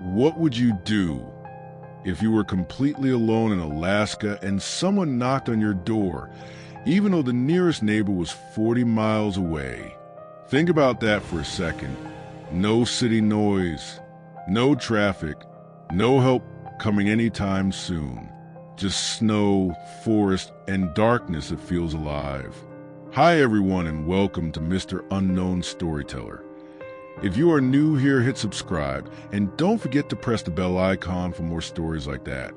What would you do if you were completely alone in Alaska and someone knocked on your door, even though the nearest neighbor was 40 miles away? Think about that for a second. No city noise, no traffic, no help coming anytime soon. Just snow, forest, and darkness that feels alive. Hi everyone and welcome to Mr. Unknown Storyteller. If you are new here, hit subscribe and don't forget to press the bell icon for more stories like that.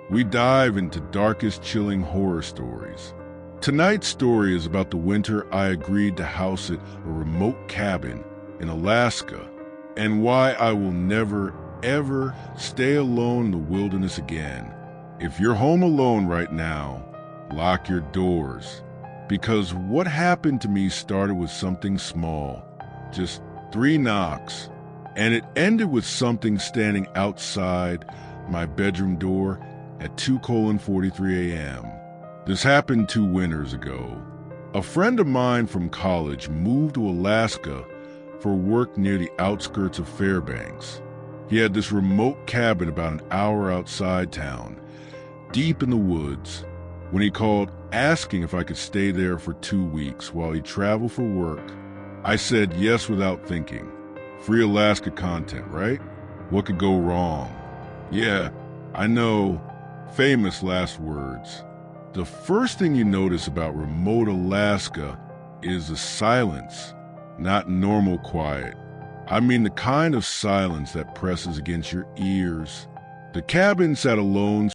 We dive into darkest, chilling horror stories. Tonight's story is about the winter I agreed to house at a remote cabin in Alaska and why I will never, ever stay alone in the wilderness again. If you're home alone right now, lock your doors, because what happened to me started with something small, just 3 knocks, and it ended with something standing outside my bedroom door at 2:43 a.m. This happened 2 winters ago. A friend of mine from college moved to Alaska for work near the outskirts of Fairbanks. He had this remote cabin about an hour outside town, deep in the woods. When he called asking if I could stay there for 2 weeks while he traveled for work, I said yes without thinking. Free Alaska content, right? What could go wrong? Yeah, I know. Famous last words. The first thing you notice about remote Alaska is the silence, not normal quiet. I mean the kind of silence that presses against your ears. The cabin sat alone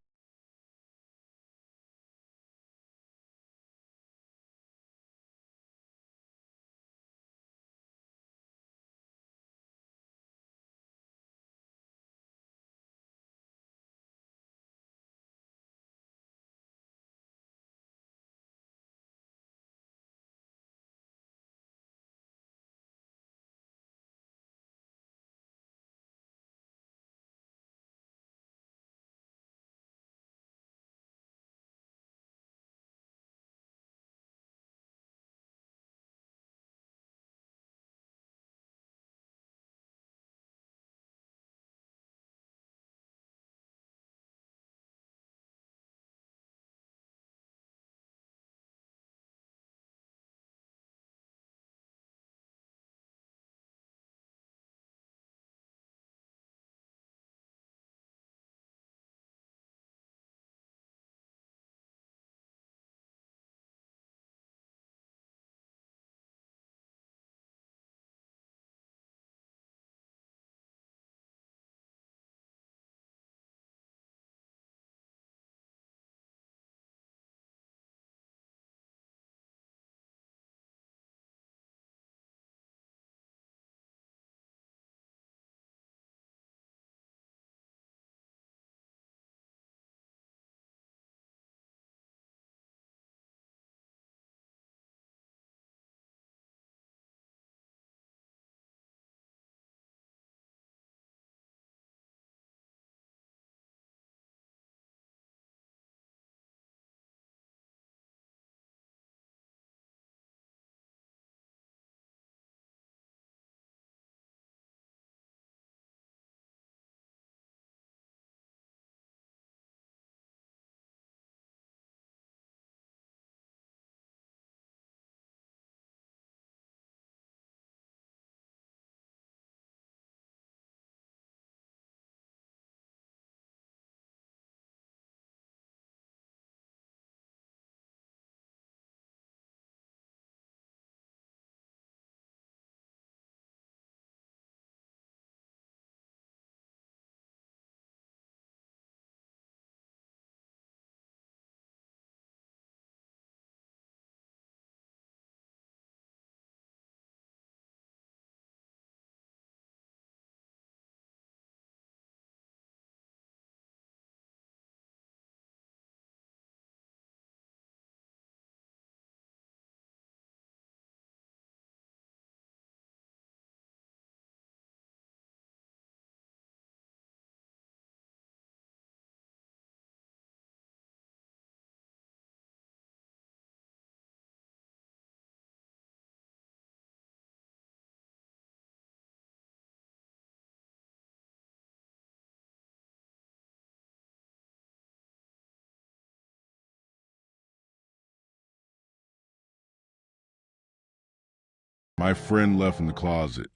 my friend left in the closet,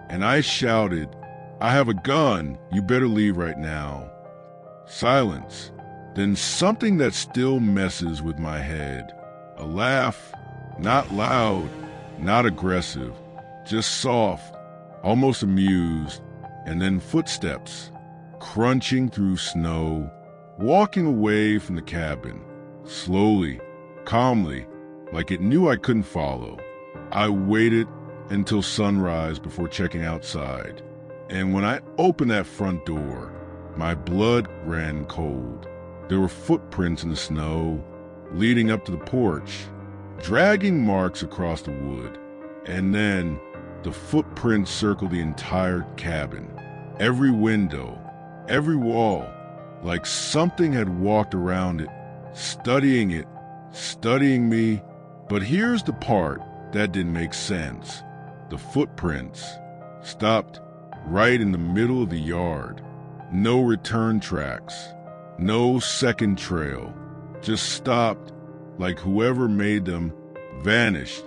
and I shouted, "I have a gun, you better leave right now." Silence. Then something that still messes with my head. A laugh, not loud, not aggressive, just soft, almost amused, and then footsteps, crunching through snow, walking away from the cabin, slowly, calmly, like it knew I couldn't follow. I waited until sunrise before checking outside, and when I opened that front door, my blood ran cold. There were footprints in the snow, leading up to the porch, dragging marks across the wood, and then the footprints circled the entire cabin, every window, every wall, like something had walked around it, studying me. But here's the part that didn't make sense. The footprints stopped right in the middle of the yard. No return tracks, no second trail, just stopped like whoever made them vanished.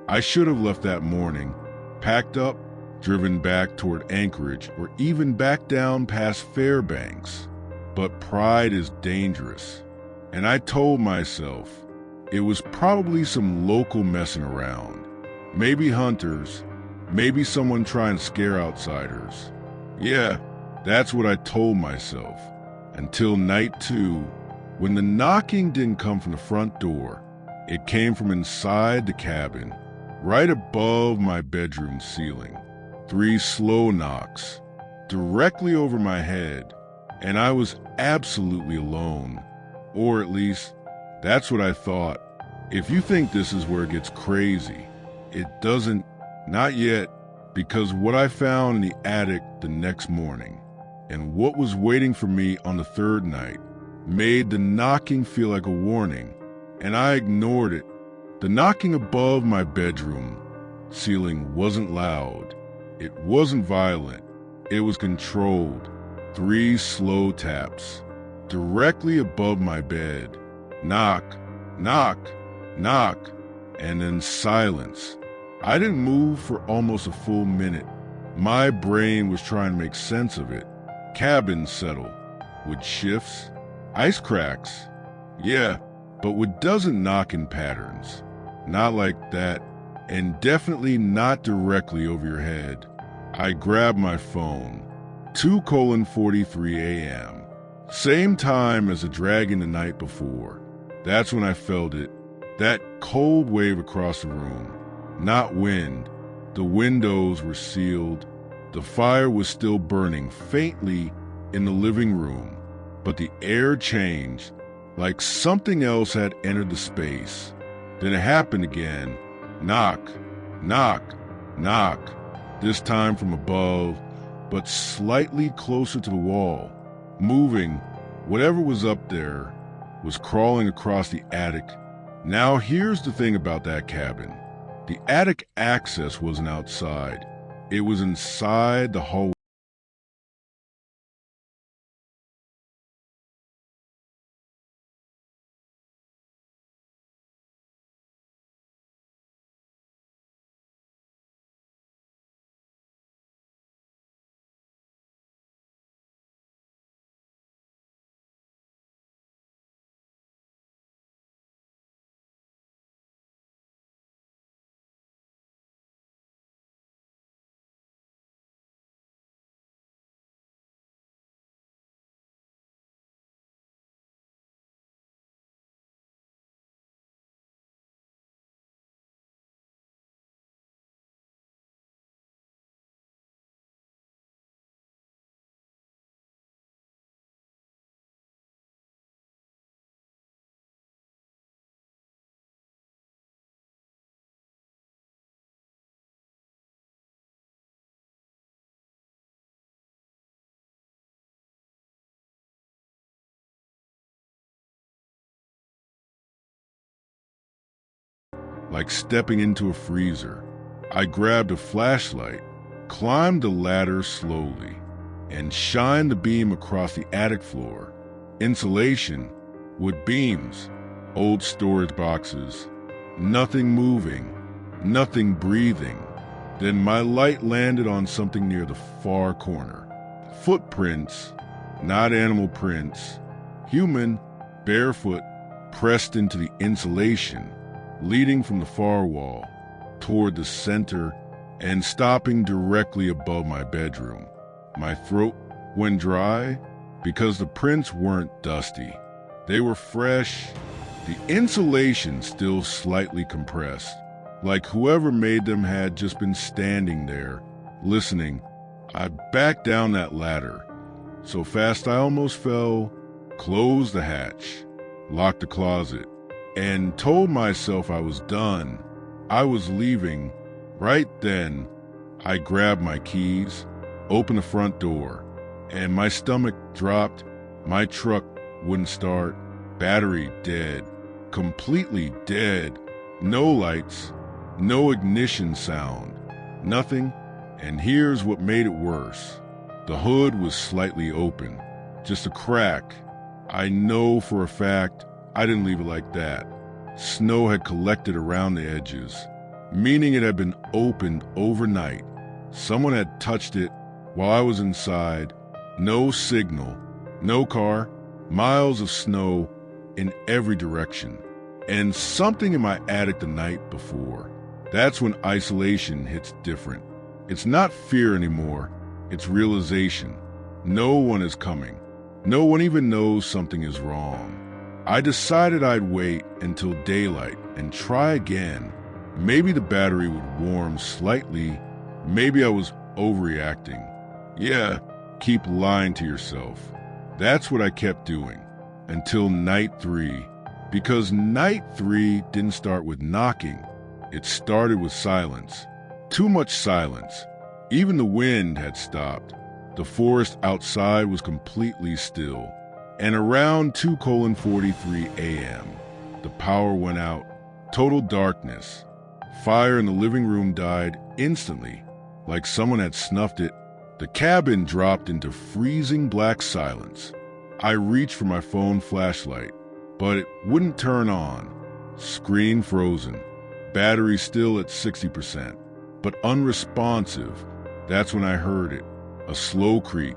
I should have left that morning, packed up, driven back toward Anchorage, or even back down past Fairbanks. But pride is dangerous, and I told myself it was probably some local messing around. Maybe hunters, maybe someone trying to scare outsiders. Yeah, that's what I told myself, until night 2, when the knocking didn't come from the front door. It came from inside the cabin, right above my bedroom ceiling. 3 slow knocks, directly over my head, and I was absolutely alone. Or at least, that's what I thought. If you think this is where it gets crazy, it doesn't, not yet, because what I found in the attic the next morning, and what was waiting for me on the 3rd night, made the knocking feel like a warning, and I ignored it. The knocking above my bedroom ceiling wasn't loud. It wasn't violent. It was controlled. 3 slow taps, directly above my bed. Knock, knock, knock, and then silence. I didn't move for almost a full minute. My brain was trying to make sense of it. Cabin settle, with shifts, ice cracks. Yeah, but what doesn't knock in patterns. Not like that, and definitely not directly over your head. I grabbed my phone. 2:43 a.m. Same time as the dragon the night before. That's when I felt it. That cold wave across the room. Not wind. The windows were sealed. The fire was still burning faintly in the living room, but the air changed, like something else had entered the space. Then it happened again. Knock, knock, knock. This time from above, but slightly closer to the wall. Moving, whatever was up there, was crawling across the attic. Now here's the thing about that cabin. The attic access wasn't outside. It was inside the hallway. Like stepping into a freezer. I grabbed a flashlight, climbed the ladder slowly, and shined the beam across the attic floor. Insulation, wood beams, old storage boxes, nothing moving, nothing breathing. Then my light landed on something near the far corner. Footprints, not animal prints, human, barefoot, pressed into the insulation, leading from the far wall toward the center and stopping directly above my bedroom. My throat went dry because the prints weren't dusty. They were fresh, the insulation still slightly compressed, like whoever made them had just been standing there, listening. I backed down that ladder, so fast I almost fell, closed the hatch, locked the closet, and told myself I was done. I was leaving. Right then, I grabbed my keys, opened the front door, and my stomach dropped. My truck wouldn't start, battery dead, completely dead, no lights, no ignition sound, nothing. And here's what made it worse. The hood was slightly open, just a crack. I know for a fact I didn't leave it like that. Snow had collected around the edges, meaning it had been opened overnight. Someone had touched it while I was inside. No signal, no car, miles of snow in every direction, and something in my attic the night before. That's when isolation hits different. It's not fear anymore, it's realization. No one is coming. No one even knows something is wrong. I decided I'd wait until daylight and try again. Maybe the battery would warm slightly. Maybe I was overreacting. Yeah, keep lying to yourself. That's what I kept doing until night 3. Because night 3 didn't start with knocking. It started with silence. Too much silence. Even the wind had stopped. The forest outside was completely still. And around 2:43 a.m., the power went out. Total darkness. Fire in the living room died instantly, like someone had snuffed it. The cabin dropped into freezing black silence. I reached for my phone flashlight, but it wouldn't turn on. Screen frozen. Battery still at 60%, but unresponsive. That's when I heard it. A slow creak.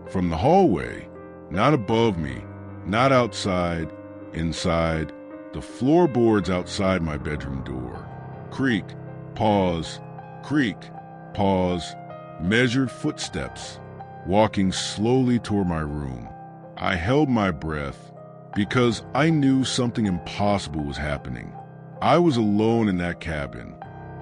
From the hallway. Not above me, not outside, inside, the floorboards outside my bedroom door. Creak, pause, creak, pause, measured footsteps, walking slowly toward my room. I held my breath because I knew something impossible was happening. I was alone in that cabin.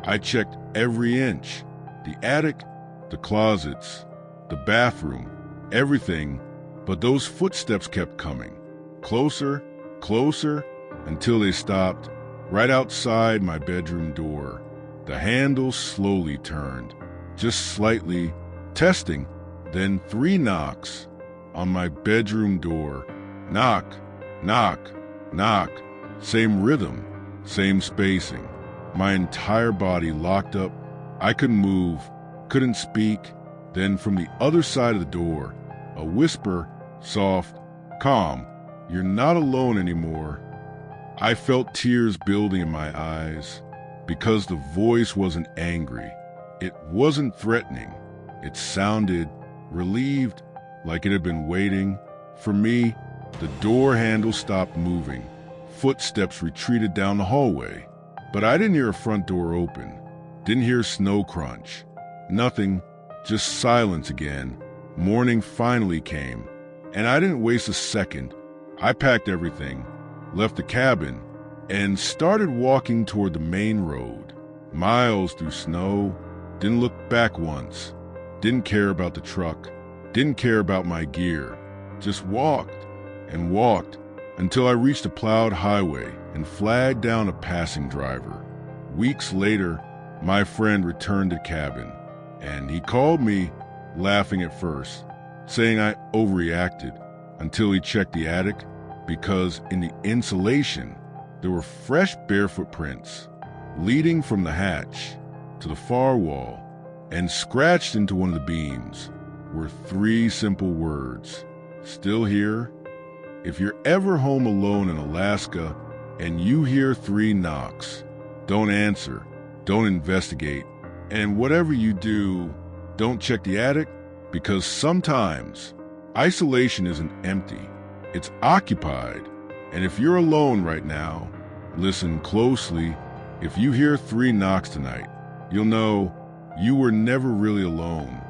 I checked every inch, the attic, the closets, the bathroom, everything. But those footsteps kept coming, closer, closer, until they stopped right outside my bedroom door. The handle slowly turned, just slightly, testing, then 3 knocks on my bedroom door. Knock, knock, knock, same rhythm, same spacing. My entire body locked up. I couldn't move, couldn't speak. Then from the other side of the door, a whisper, soft, calm, "You're not alone anymore." I felt tears building in my eyes because the voice wasn't angry. It wasn't threatening. It sounded relieved, like it had been waiting. For me, the door handle stopped moving. Footsteps retreated down the hallway. But I didn't hear a front door open. Didn't hear snow crunch. Nothing, just silence again. Morning finally came. And I didn't waste a second. I packed everything, left the cabin, and started walking toward the main road. Miles through snow, didn't look back once, didn't care about the truck, didn't care about my gear. Just walked and walked until I reached a plowed highway and flagged down a passing driver. Weeks later, my friend returned to the cabin, and he called me, laughing at first, saying I overreacted, until he checked the attic, because in the insulation there were fresh barefoot prints leading from the hatch to the far wall, and scratched into one of the beams were 3 simple words: "Still here?" If you're ever home alone in Alaska and you hear 3 knocks, don't answer, don't investigate, And whatever you do, don't check the attic, because sometimes isolation isn't empty, it's occupied. And if you're alone right now, listen closely. If you hear 3 knocks tonight, you'll know you were never really alone.